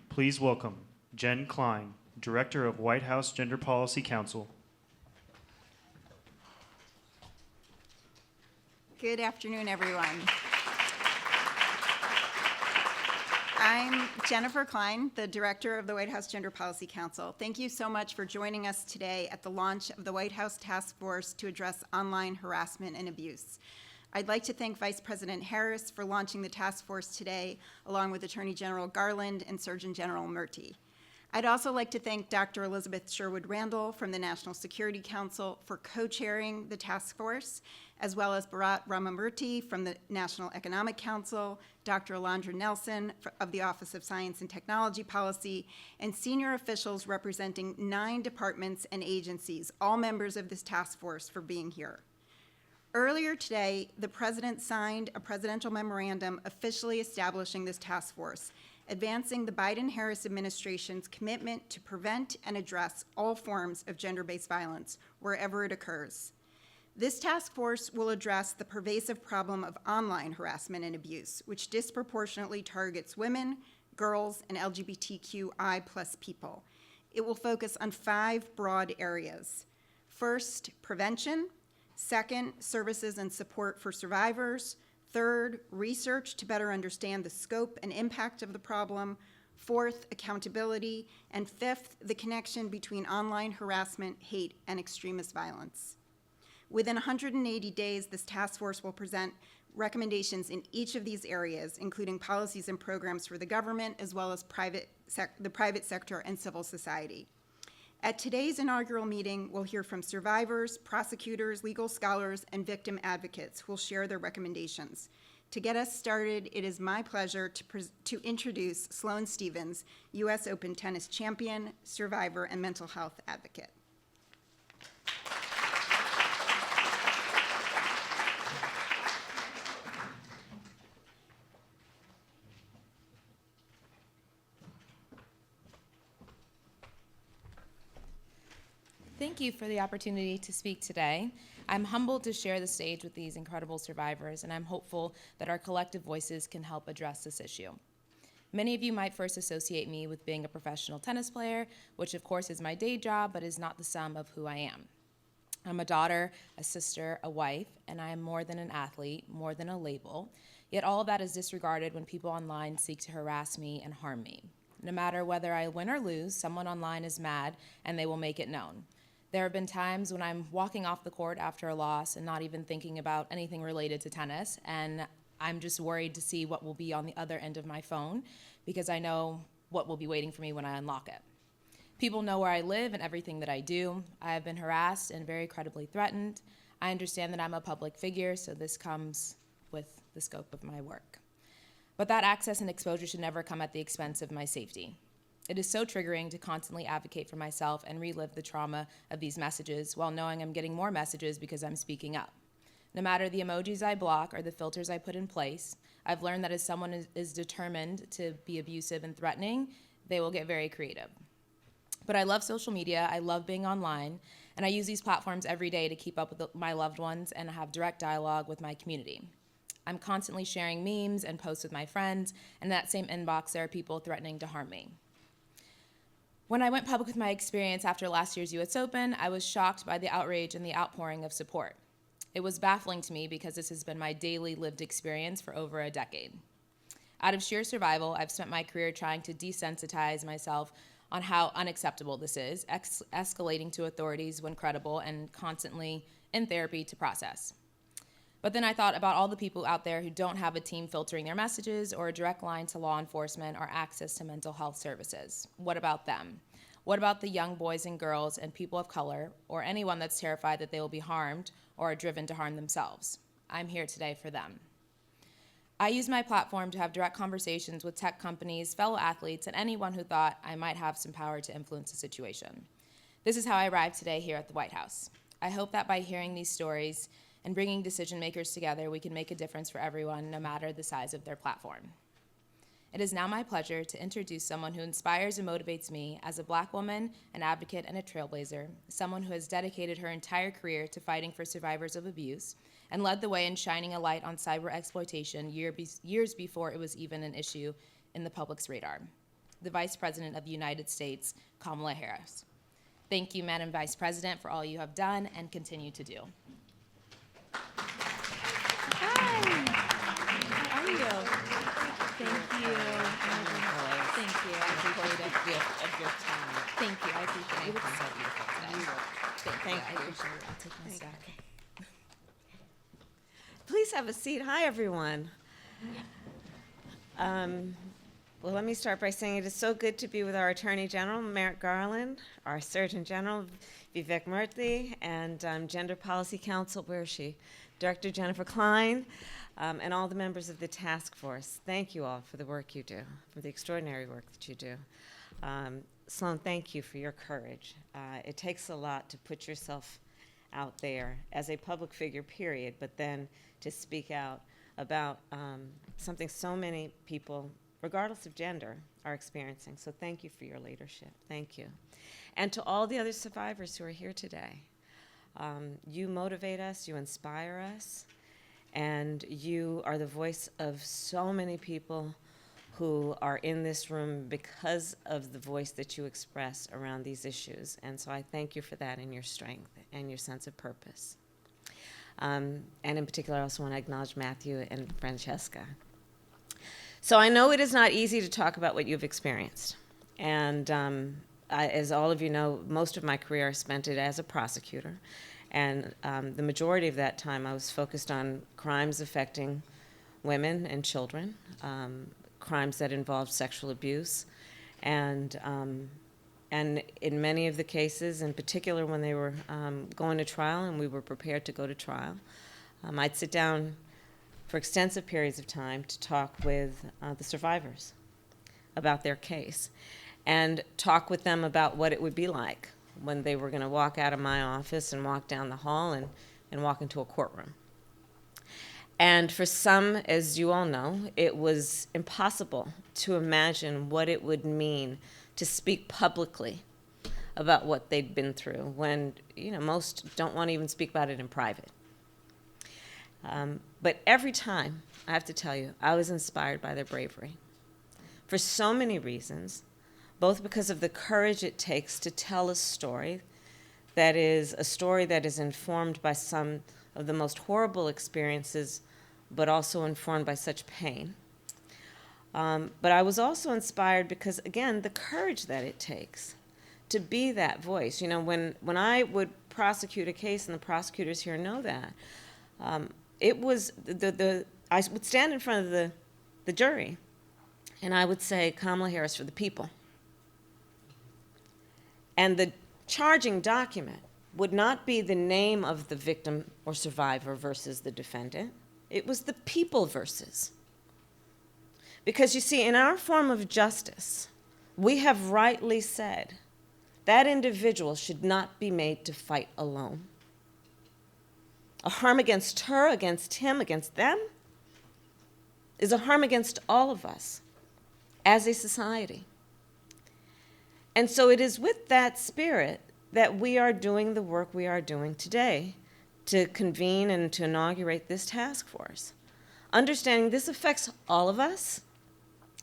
Please welcome Jen Klein, Director of White House Gender Policy Council. Good afternoon, everyone. I'm Jennifer Klein, the Director of the White House Gender Policy Council. Thank you so much for joining us today at the launch of the White House Task Force to address online harassment and abuse. I'd like to thank Vice President Harris for launching the task force today, along with Attorney General Garland and Surgeon General Murty. I'd also like to thank Dr. Elizabeth Sherwood Randall from the National Security Council for co-chairing the task force, as well as Bharat Ramamurthy from the National Economic Council, Dr. Alondra Nelson of the Office of Science and Technology Policy, and senior officials representing 9 departments and agencies, all members of this task force, for being here. Earlier today, the President signed a presidential memorandum officially establishing this task force, advancing the Biden-Harris administration's commitment to prevent and address all forms of gender-based violence wherever it occurs. This task force will address the pervasive problem of online harassment and abuse, which disproportionately targets women, girls, and LGBTQI+ people. It will focus on 5 broad areas. First, prevention. Second, services and support for survivors. Third, research to better understand the scope and impact of the problem. Fourth, accountability. And fifth, the connection between online harassment, hate, and extremist violence. Within 180 days, this task force will present recommendations in each of these areas, including policies and programs for the government, as well as the private sector and civil society. At today's inaugural meeting, we'll hear from survivors, prosecutors, legal scholars, and victim advocates who will share their recommendations. To get us started, it is my pleasure to introduce Sloane Stephens, U.S. Open tennis champion, survivor, and mental health advocate. Thank you for the opportunity to speak today. I'm humbled to share the stage with these incredible survivors, and I'm hopeful that our collective voices can help address this issue. Many of you might first associate me with being a professional tennis player, which of course is my day job, but is not the sum of who I am. I'm a daughter, a sister, a wife, and I am more than an athlete, more than a label. Yet all of that is disregarded when people online seek to harass me and harm me. No matter whether I win or lose, someone online is mad and they will make it known. There have been times when I'm walking off the court after a loss and not even thinking about anything related to tennis, and I'm just worried to see what will be on the other end of my phone because I know what will be waiting for me when I unlock it. People know where I live and everything that I do. I have been harassed and very credibly threatened. I understand that I'm a public figure, so this comes with the scope of my work. But that access and exposure should never come at the expense of my safety. It is so triggering to constantly advocate for myself and relive the trauma of these messages while knowing I'm getting more messages because I'm speaking up. No matter the emojis I block or the filters I put in place, I've learned that if someone is determined to be abusive and threatening, they will get very creative. But I love social media, I love being online, and I use these platforms every day to keep up with my loved ones and have direct dialogue with my community. I'm constantly sharing memes and posts with my friends, and in that same inbox there are people threatening to harm me. When I went public with my experience after last year's US Open, I was shocked by the outrage and the outpouring of support. It was baffling to me because this has been my daily lived experience for over a decade. Out of sheer survival, I've spent my career trying to desensitize myself on how unacceptable this is, escalating to authorities when credible, and constantly in therapy to process. But then I thought about all the people out there who don't have a team filtering their messages or a direct line to law enforcement or access to mental health services. What about them? What about the young boys and girls and people of color, or anyone that's terrified that they will be harmed or are driven to harm themselves? I'm here today for them. I use my platform to have direct conversations with tech companies, fellow athletes, and anyone who thought I might have some power to influence the situation. This is how I arrived today here at the White House. I hope that by hearing these stories and bringing decision makers together, we can make a difference for everyone, no matter the size of their platform. It is now my pleasure to introduce someone who inspires and motivates me as a Black woman, an advocate, and a trailblazer, someone who has dedicated her entire career to fighting for survivors of abuse and led the way in shining a light on cyber exploitation years before it was even an issue in the public's radar. the Vice President of the United States, Kamala Harris. Thank you, Madam Vice President, for all you have done and continue to do. Hi. How are you? Thank you. Thank you. I appreciate it. Gift of your time. Thank you. I appreciate You it. look so beautiful today. Thank I you. appreciate it. I'll take my stuff. Please have a seat. Hi, everyone. Well, let me start by saying it is so good to be with our Attorney General, Merrick Garland, our Surgeon General, Vivek Murthy, and Gender Policy Council, where is she? Director Jennifer Klein, and all the members of the task force. Thank you all for the work you do, for the extraordinary work that you do. Sloan, thank you for your courage. It takes a lot to put yourself out there as a public figure, period, but then to speak out about something so many people, regardless of gender, are experiencing. So thank you for your leadership. Thank you. And to all the other survivors who are here today. You motivate us, you inspire us, and you are the voice of so many people who are in this room because of the voice that you express around these issues. And so I thank you for that and your strength and your sense of purpose. And in particular, I also want to acknowledge Matthew and Francesca. So I know it is not easy to talk about what you've experienced. And as all of you know, most of my career I spent it as a prosecutor. And the majority of that time I was focused on crimes affecting women and children, crimes that involved sexual abuse. And in many of the cases, in particular when they were going to trial and we were prepared to go to trial, I'd sit down for extensive periods of time to talk with the survivors about their case and talk with them about what it would be like when they were going to walk out of my office and walk down the hall and walk into a courtroom. And for some, as you all know, it was impossible to imagine what it would mean to speak publicly about what they'd been through when, most don't want to even speak about it in private. But every time, I have to tell you, I was inspired by their bravery for so many reasons, both because of the courage it takes to tell a story that is informed by some of the most horrible experiences, but also informed by such pain. But I was also inspired because, again, the courage that it takes to be that voice. When I would prosecute a case, and the prosecutors here know that, it was I would stand in front of the jury, and I would say, Kamala Harris for the people. And the charging document would not be the name of the victim or survivor versus the defendant. It was the people versus. Because you see, in our form of justice, we have rightly said that individual should not be made to fight alone. A harm against her, against him, against them is a harm against all of us as a society. And so it is with that spirit that we are doing the work we are doing today to convene and to inaugurate this task force. Understanding this affects all of us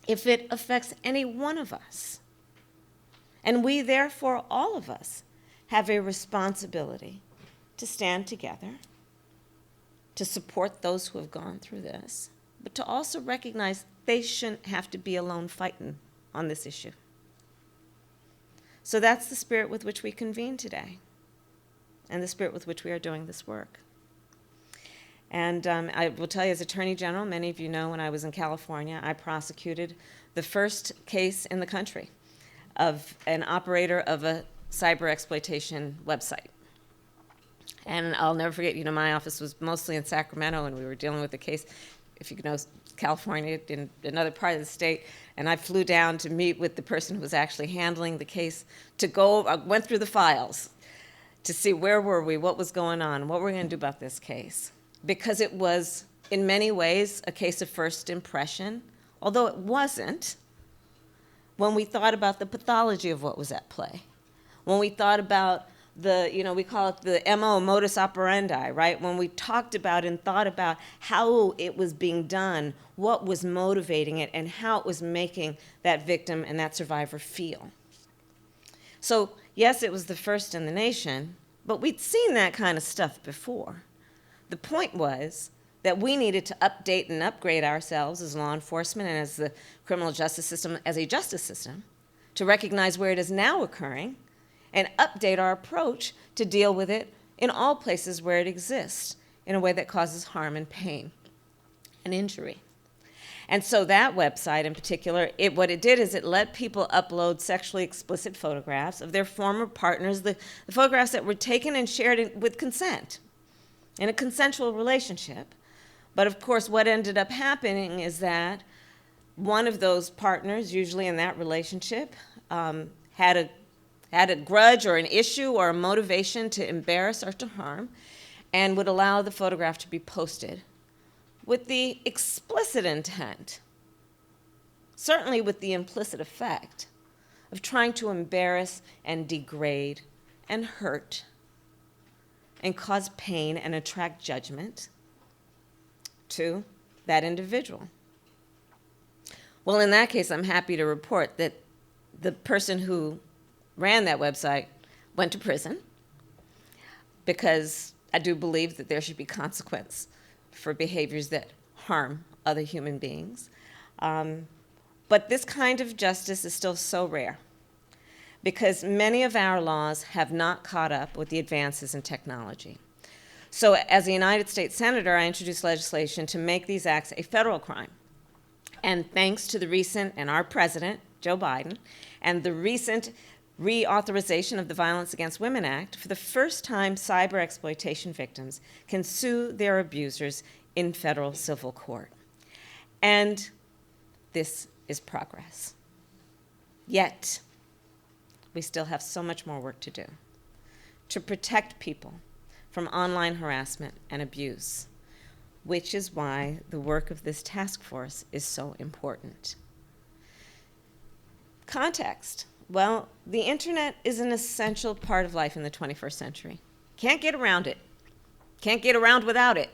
if it affects any one of us. And we, therefore, all of us, have a responsibility to stand together, to support those who have gone through this, but to also recognize they shouldn't have to be alone fighting on this issue. So that's the spirit with which we convene today, and the spirit with which we are doing this work. And I will tell you, as Attorney General, many of you know when I was in California, I prosecuted the first case in the country of an operator of a cyber exploitation website. And I'll never forget, my office was mostly in Sacramento, and we were dealing with the case, if you know, California, in another part of the state, and I flew down to meet with the person who was actually handling the case I went through the files to see where were we, what was going on, what were we going to do about this case. Because it was, in many ways, a case of first impression, although it wasn't, when we thought about the pathology of what was at play, when we thought about we call it the MO, modus operandi, right? When we talked about and thought about how it was being done, what was motivating it, and how it was making that victim and that survivor feel. So, yes, it was the first in the nation, but we'd seen that kind of stuff before. The point was that we needed to update and upgrade ourselves as law enforcement and as the criminal justice system, as a justice system, to recognize where it is now occurring and update our approach to deal with it in all places where it exists in a way that causes harm and pain and injury. And so that website in particular, what it did is it let people upload sexually explicit photographs of their former partners, the photographs that were taken and shared with consent, in a consensual relationship. But of course, what ended up happening is that one of those partners, usually in that relationship, had a grudge or an issue or a motivation to embarrass or to harm, and would allow the photograph to be posted with the explicit intent, certainly with the implicit effect, of trying to embarrass and degrade and hurt and cause pain and attract judgment to that individual. Well, in that case, I'm happy to report that the person who ran that website went to prison, because I do believe that there should be consequence for behaviors that harm other human beings. But this kind of justice is still so rare, because many of our laws have not caught up with the advances in technology. So as a United States Senator, I introduced legislation to make these acts a federal crime. And thanks to the recent, and our president, Joe Biden, and the recent reauthorization of the Violence Against Women Act, for the first time, cyber exploitation victims can sue their abusers in federal civil court. And this is progress. Yet, we still have so much more work to do to protect people from online harassment and abuse, which is why the work of this task force is so important. Context. Well, the internet is an essential part of life in the 21st century. Can't get around it. Can't get around without it.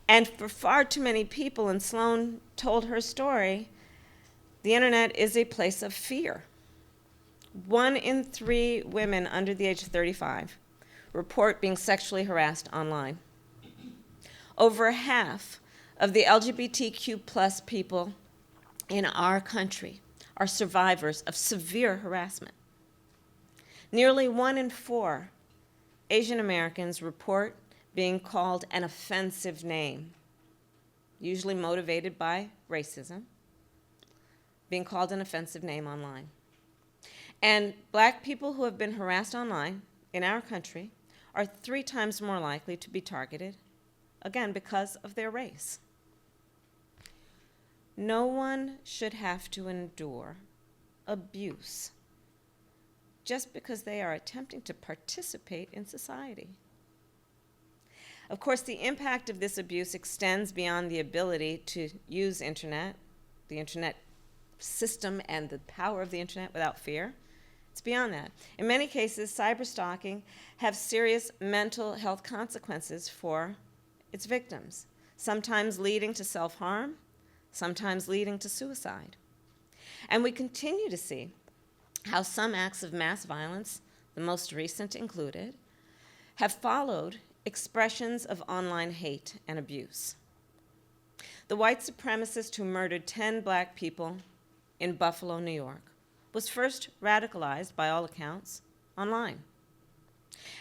And for far too many people, and Sloan told her story, the internet is a place of fear. 1 in 3 women under the age of 35 report being sexually harassed online. Over half of the LGBTQ+ people in our country are survivors of severe harassment. Nearly 1 in 4 Asian Americans report being called an offensive name, usually motivated by racism, being called an offensive name online. And Black people who have been harassed online in our country are 3 times more likely to be targeted, again, because of their race. No one should have to endure abuse just because they are attempting to participate in society. Of course, the impact of this abuse extends beyond the ability to use the internet system and the power of the internet without fear. It's beyond that. In many cases, cyberstalking has serious mental health consequences for its victims, sometimes leading to self-harm, sometimes leading to suicide. And we continue to see how some acts of mass violence, the most recent included, have followed expressions of online hate and abuse. The white supremacist who murdered 10 Black people in Buffalo, New York, was first radicalized, by all accounts, online.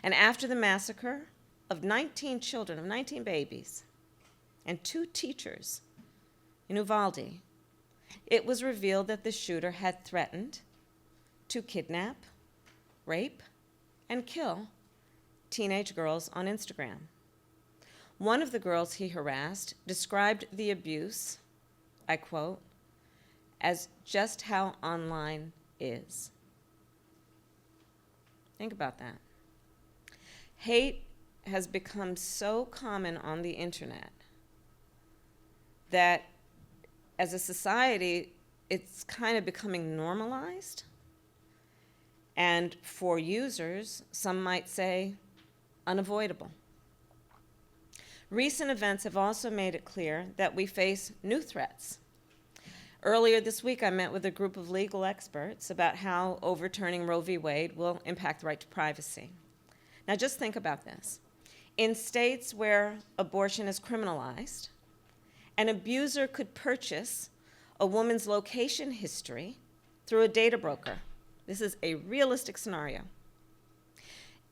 And after the massacre of 19 children, of 19 babies, and 2 teachers in Uvalde, it was revealed that the shooter had threatened to kidnap, rape, and kill teenage girls on Instagram. One of the girls he harassed described the abuse, I quote, as just how online is. Think about that. Hate has become so common on the internet that as a society, it's kind of becoming normalized. and for users, some might say unavoidable. Recent events have also made it clear that we face new threats. Earlier this week, I met with a group of legal experts about how overturning Roe v. Wade will impact the right to privacy. Now, just think about this. In states where abortion is criminalized, an abuser could purchase a woman's location history through a data broker. This is a realistic scenario.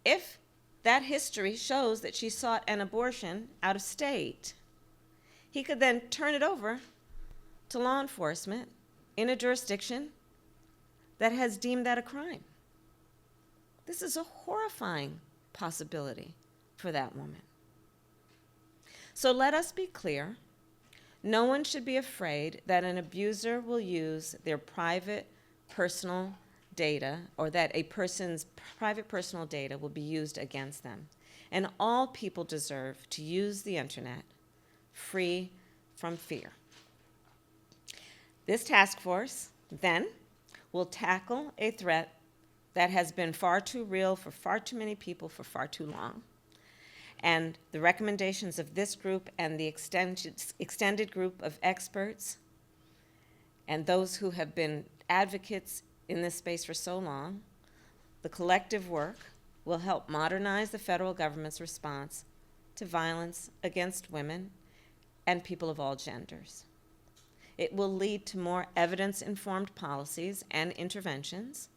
If that history shows that she sought an abortion out of state, he could then turn it over to law enforcement in a jurisdiction that has deemed that a crime. This is a horrifying possibility for that woman. So let us be clear. No one should be afraid that an abuser will use their private personal data, or that a person's private personal data will be used against them. And all people deserve to use the internet free from fear. This task force, then, will tackle a threat that has been far too real for far too many people for far too long. And the recommendations of this group and the extended group of experts and those who have been advocates in this space for so long, the collective work will help modernize the federal government's response to violence against women and people of all genders. It will lead to more evidence-informed policies and interventions,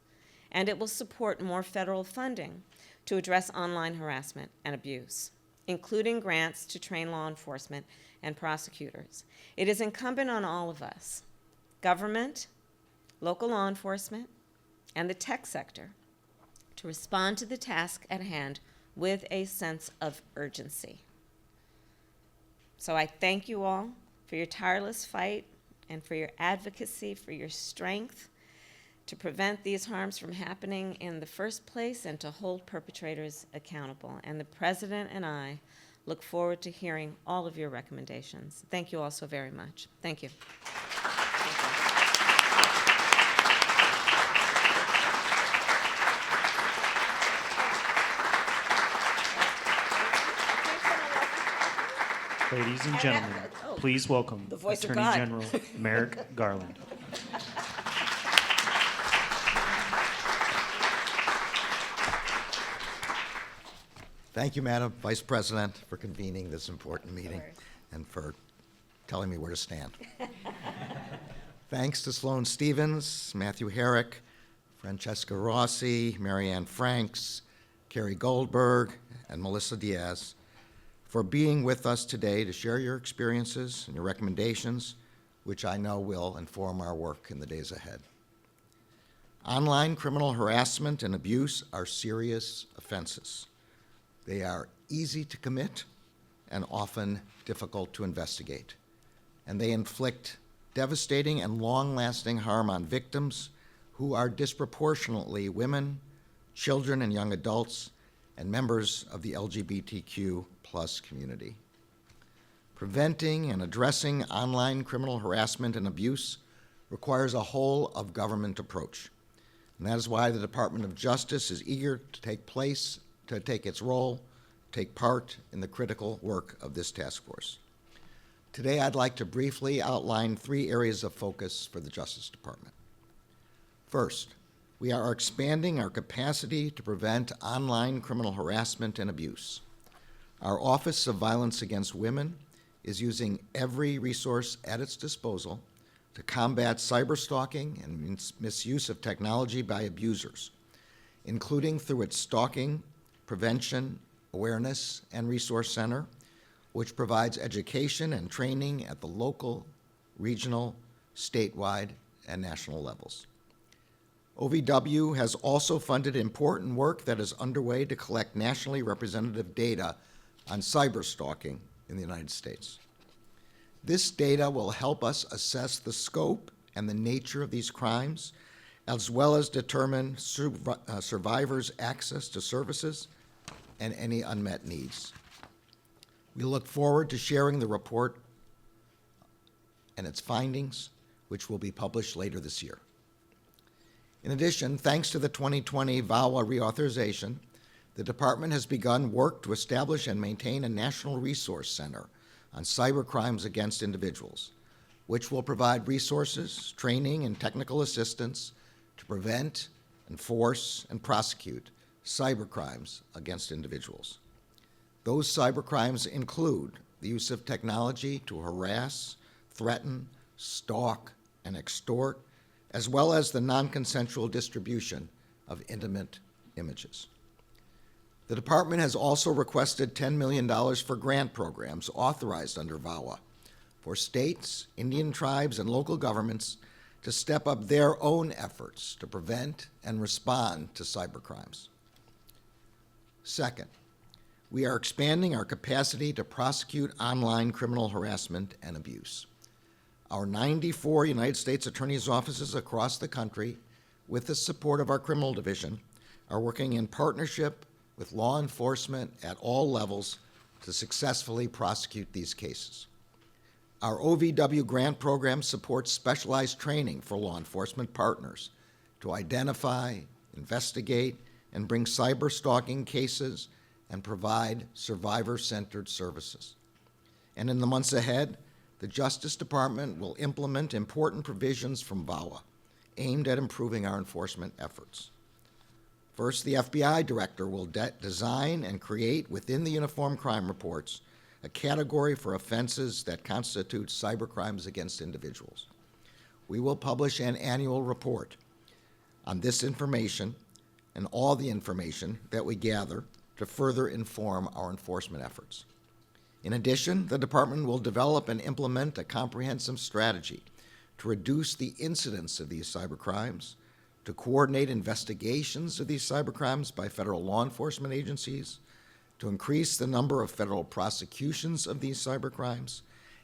and it will support more federal funding to address online harassment and abuse, including grants to train law enforcement and prosecutors. It is incumbent on all of us, government, local law enforcement, and the tech sector, to respond to the task at hand with a sense of urgency. So I thank you all for your tireless fight and for your advocacy, for your strength to prevent these harms from happening in the first place and to hold perpetrators accountable. And the President and I look forward to hearing all of your recommendations. Thank you all so very much. Thank you. Ladies and gentlemen, please welcome The voice of Attorney God. General Merrick Garland. Thank you, Madam Vice President, for convening this important meeting and for telling me where to stand. Thanks to Sloan Stevens, Matthew Herrick, Francesca Rossi, Marianne Franks, Carrie Goldberg, and Melissa Diaz for being with us today to share your experiences and your recommendations, which I know will inform our work in the days ahead. Online criminal harassment and abuse are serious offenses. They are easy to commit and often difficult to investigate, and they inflict devastating and long-lasting harm on victims who are disproportionately women, children and young adults, and members of the LGBTQ+ community. Preventing and addressing online criminal harassment and abuse requires a whole-of-government approach, and that is why the Department of Justice is eager to take its role, take part in the critical work of this task force. Today, I'd like to briefly outline 3 areas of focus for the Justice Department. First, we are expanding our capacity to prevent online criminal harassment and abuse. Our Office of Violence Against Women is using every resource at its disposal to combat cyberstalking and misuse of technology by abusers, including through its Stalking Prevention, Awareness, and Resource Center, which provides education and training at the local, regional, statewide, and national levels. OVW has also funded important work that is underway to collect nationally representative data on cyberstalking in the United States. This data will help us assess the scope and the nature of these crimes, as well as determine survivors' access to services and any unmet needs. We look forward to sharing the report and its findings, which will be published later this year. In addition, thanks to the 2020 VAWA reauthorization, the department has begun work to establish and maintain a national resource center on cyber crimes against individuals, which will provide resources, training, and technical assistance to prevent, enforce, and prosecute cyber crimes against individuals. Those cyber crimes include the use of technology to harass, threaten, stalk, and extort, as well as the non-consensual distribution of intimate images. The department has also requested $10 million for grant programs authorized under VAWA for states, Indian tribes, and local governments to step up their own efforts to prevent and respond to cybercrimes. Second, we are expanding our capacity to prosecute online criminal harassment and abuse. Our 94 United States Attorney's offices across the country, with the support of our criminal division, are working in partnership with law enforcement at all levels to successfully prosecute these cases. Our OVW grant program supports specialized training for law enforcement partners to identify, investigate, and bring cyber stalking cases and provide survivor-centered services. And in the months ahead, the Justice Department will implement important provisions from VAWA aimed at improving our enforcement efforts. First, the FBI director will design and create within the Uniform Crime Reports a category for offenses that constitute cybercrimes against individuals. We will publish an annual report on this information and all the information that we gather to further inform our enforcement efforts. In addition, the department will develop and implement a comprehensive strategy to reduce the incidence of these cybercrimes, to coordinate investigations of these cybercrimes by federal law enforcement agencies, to increase the number of federal prosecutions of these cybercrimes,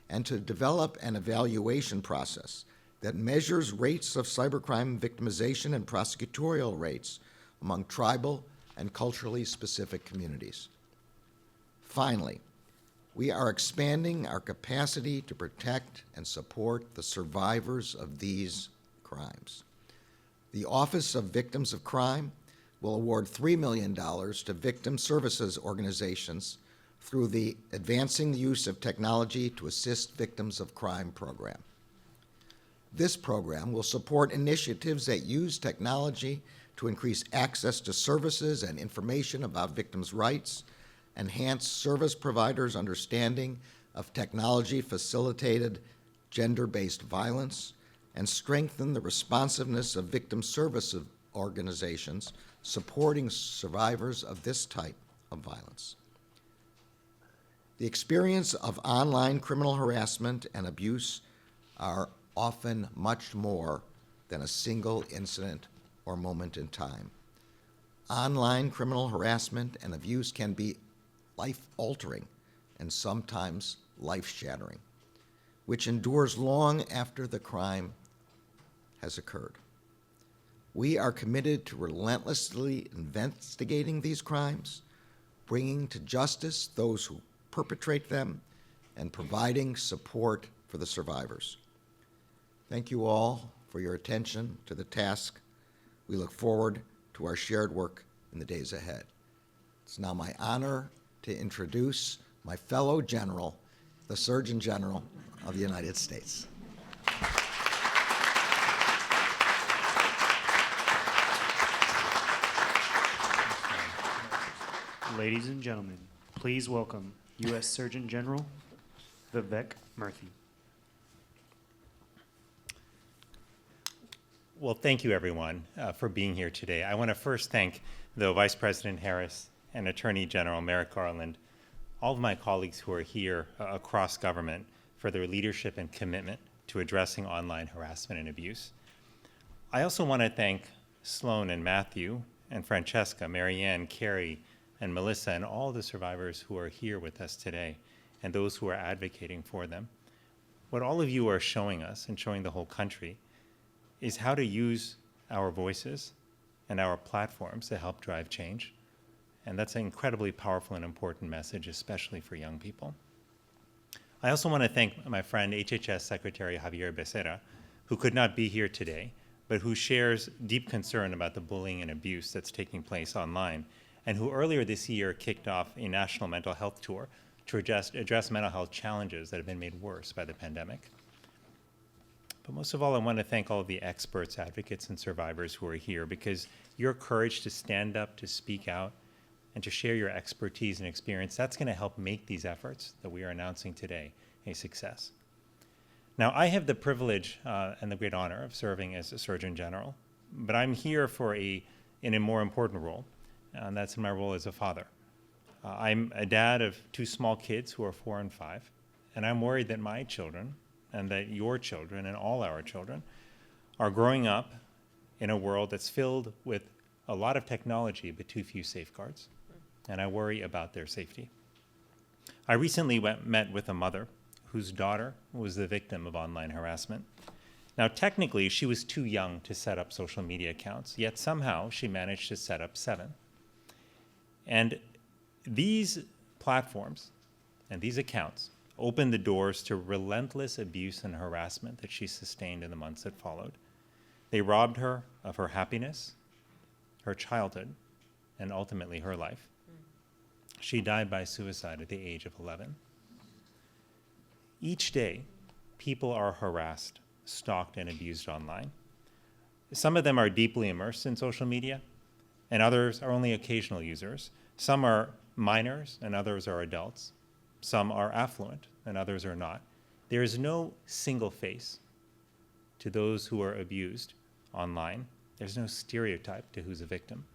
and to develop an evaluation process that measures rates of cybercrime victimization and prosecutorial rates among tribal and culturally specific communities. Finally, we are expanding our capacity to protect and support the survivors of these crimes. The Office of Victims of Crime will award $3 million to victim services organizations through the Advancing the Use of Technology to Assist Victims of Crime program. This program will support initiatives that use technology to increase access to services and information about victims' rights, enhance service providers' understanding of technology-facilitated gender-based violence, and strengthen the responsiveness of victim service organizations supporting survivors of this type of violence. The experience of online criminal harassment and abuse are often much more than a single incident or moment in time. Online criminal harassment and abuse can be life-altering and sometimes life-shattering, which endures long after the crime has occurred. We are committed to relentlessly investigating these crimes, bringing to justice those who perpetrate them, and providing support for the survivors. Thank you all for your attention to the task. We look forward to our shared work in the days ahead. It's now my honor to introduce my fellow general, the Surgeon General of the United States. Ladies and gentlemen, please welcome U.S. Surgeon General Vivek Murthy. Well, thank you, everyone, for being here today. I want to first thank the Vice President Harris and Attorney General Merrick Garland, all of my colleagues who are here across government for their leadership and commitment to addressing online harassment and abuse. I also want to thank Sloan and Matthew and Francesca, Marianne, Carrie, and Melissa, and all the survivors who are here with us today, and those who are advocating for them. What all of you are showing us and showing the whole country is how to use our voices and our platforms to help drive change. And that's an incredibly powerful and important message, especially for young people. I also want to thank my friend HHS Secretary Javier Becerra, who could not be here today, but who shares deep concern about the bullying and abuse that's taking place online, and who earlier this year kicked off a national mental health tour to address mental health challenges that have been made worse by the pandemic. But most of all, I want to thank all of the experts, advocates, and survivors who are here, because your courage to stand up, to speak out, and to share your expertise and experience, that's going to help make these efforts that we are announcing today a success. Now, I have the privilege and the great honor of serving as a Surgeon General, but I'm here in a more important role, and that's in my role as a father. I'm a dad of two small kids who are 4 and 5, and I'm worried that my children, and that your children, and all our children, are growing up in a world that's filled with a lot of technology, but too few safeguards, and I worry about their safety. I recently met with a mother whose daughter was the victim of online harassment. Now, technically, she was too young to set up social media accounts, yet somehow she managed to set up 7. And these platforms and these accounts opened the doors to relentless abuse and harassment that she sustained in the months that followed. They robbed her of her happiness, her childhood, and ultimately her life. She died by suicide at the age of 11. Each day, people are harassed, stalked, and abused online. Some of them are deeply immersed in social media, and others are only occasional users. Some are minors, and others are adults. Some are affluent, and others are not. There is no single face to those who are abused online. There's no stereotype to who's a victim.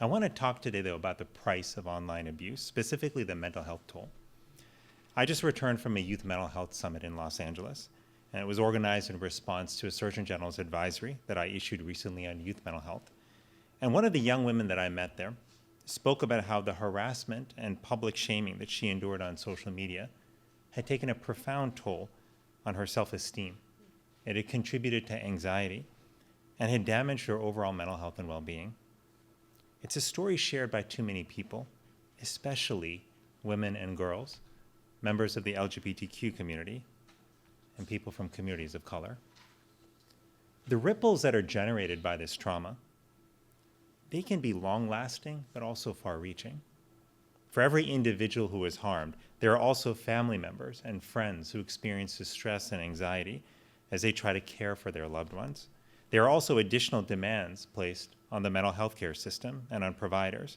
I want to talk today, though, about the price of online abuse, specifically the mental health toll. I just returned from a youth mental health summit in Los Angeles, and it was organized in response to a Surgeon General's advisory that I issued recently on youth mental health. And one of the young women that I met there spoke about how the harassment and public shaming that she endured on social media had taken a profound toll on her self-esteem. It had contributed to anxiety and had damaged her overall mental health and well-being. It's a story shared by too many people, especially women and girls, members of the LGBTQ community, and people from communities of color. The ripples that are generated by this trauma, they can be long-lasting, but also far-reaching. For every individual who is harmed, there are also family members and friends who experience distress and anxiety as they try to care for their loved ones. There are also additional demands placed on the mental health care system and on providers.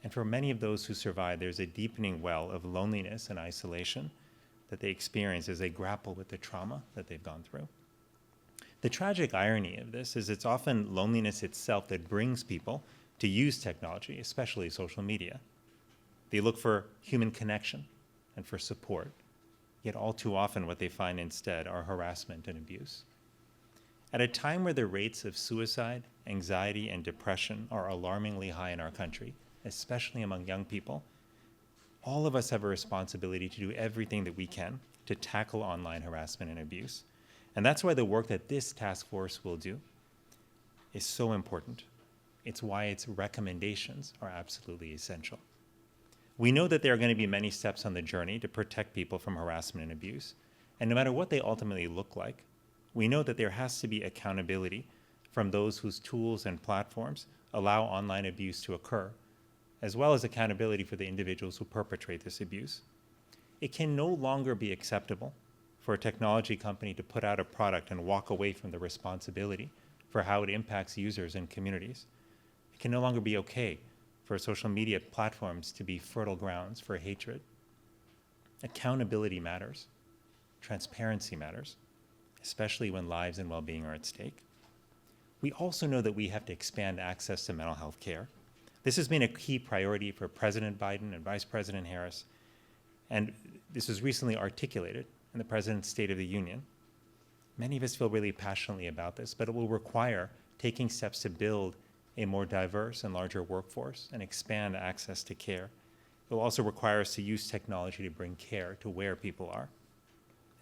And for many of those who survive, there's a deepening well of loneliness and isolation that they experience as they grapple with the trauma that they've gone through. The tragic irony of this is it's often loneliness itself that brings people to use technology, especially social media. They look for human connection and for support, yet all too often what they find instead are harassment and abuse. At a time where the rates of suicide, anxiety, and depression are alarmingly high in our country, especially among young people, all of us have a responsibility to do everything that we can to tackle online harassment and abuse. And that's why the work that this task force will do is so important. It's why its recommendations are absolutely essential. We know that there are going to be many steps on the journey to protect people from harassment and abuse. And no matter what they ultimately look like, we know that there has to be accountability from those whose tools and platforms allow online abuse to occur, as well as accountability for the individuals who perpetrate this abuse. It can no longer be acceptable for a technology company to put out a product and walk away from the responsibility for how it impacts users and communities. It can no longer be okay for social media platforms to be fertile grounds for hatred. Accountability matters. Transparency matters, especially when lives and well-being are at stake. We also know that we have to expand access to mental health care. This has been a key priority for President Biden and Vice President Harris, and this was recently articulated in the President's State of the Union. Many of us feel really passionately about this, but it will require taking steps to build a more diverse and larger workforce and expand access to care. It will also require us to use technology to bring care to where people are.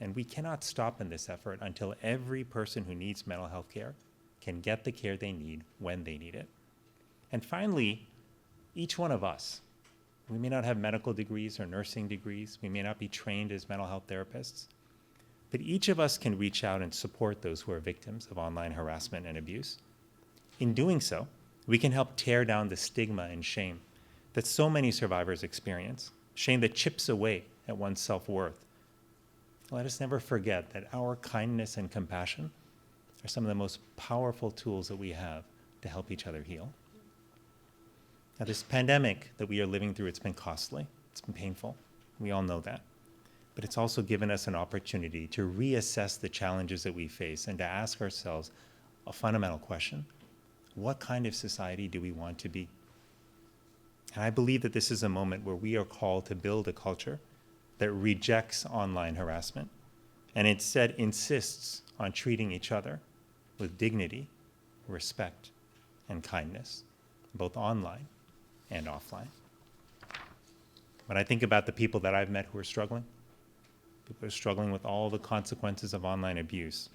And we cannot stop in this effort until every person who needs mental health care can get the care they need when they need it. And finally, each one of us, we may not have medical degrees or nursing degrees, we may not be trained as mental health therapists, but each of us can reach out and support those who are victims of online harassment and abuse. In doing so, we can help tear down the stigma and shame that so many survivors experience, shame that chips away at one's self-worth. Let us never forget that our kindness and compassion are some of the most powerful tools that we have to help each other heal. Now, this pandemic that we are living through, it's been costly, it's been painful, we all know that. But it's also given us an opportunity to reassess the challenges that we face and to ask ourselves a fundamental question: what kind of society do we want to be? And I believe that this is a moment where we are called to build a culture that rejects online harassment and instead insists on treating each other with dignity, respect, and kindness, both online and offline. When I think about the people that I've met who are struggling, people who are struggling with all the consequences of online abuse,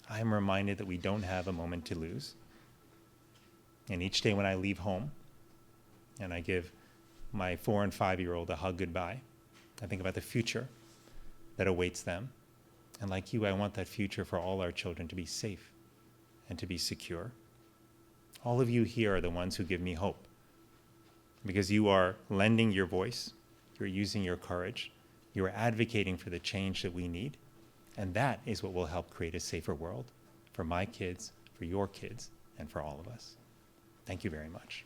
I am reminded that we don't have a moment to lose. And each day when I leave home and I give my 4- and 5-year-old a hug goodbye, I think about the future that awaits them. And like you, I want that future for all our children to be safe and to be secure. All of you here are the ones who give me hope, because you are lending your voice, you're using your courage, you are advocating for the change that we need, and that is what will help create a safer world for my kids, for your kids, and for all of us. Thank you very much.